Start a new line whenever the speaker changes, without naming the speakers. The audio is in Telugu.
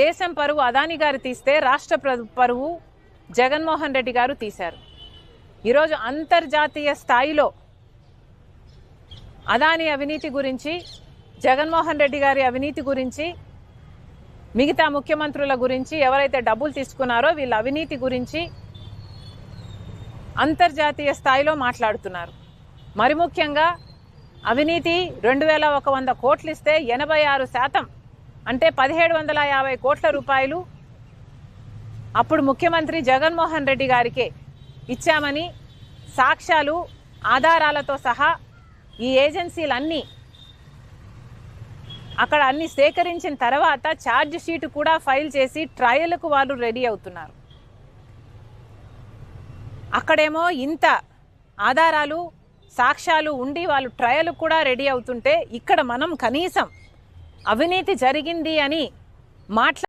దేశం పరువు అదాని గారు తీస్తే రాష్ట్ర పరువు జగన్మోహన్ రెడ్డి గారు తీశారు. ఈరోజు అంతర్జాతీయ స్థాయిలో అదాని అవినీతి గురించి, జగన్మోహన్ రెడ్డి గారి అవినీతి గురించి, మిగతా ముఖ్యమంత్రుల గురించి, ఎవరైతే డబ్బులు తీసుకున్నారో వీళ్ళ అవినీతి గురించి అంతర్జాతీయ స్థాయిలో మాట్లాడుతున్నారు. మరి ముఖ్యంగా అవినీతి 2100 కోట్లు ఇస్తే 86% అంటే 1750 కోట్ల రూపాయలు అప్పుడు ముఖ్యమంత్రి జగన్మోహన్ రెడ్డి గారికే ఇచ్చామని సాక్ష్యాలు, ఆధారాలతో సహా ఈ ఏజెన్సీలన్నీ అక్కడ అన్ని సేకరించిన తర్వాత ఛార్జ్ షీట్ కూడా ఫైల్ చేసి ట్రయల్కు వాళ్ళు రెడీ అవుతున్నారు. అక్కడేమో ఇంత ఆధారాలు, సాక్ష్యాలు ఉండి వాళ్ళు ట్రయల్ కూడా రెడీ అవుతుంటే ఇక్కడ మనం కనీసం అవినీతి జరిగింది అని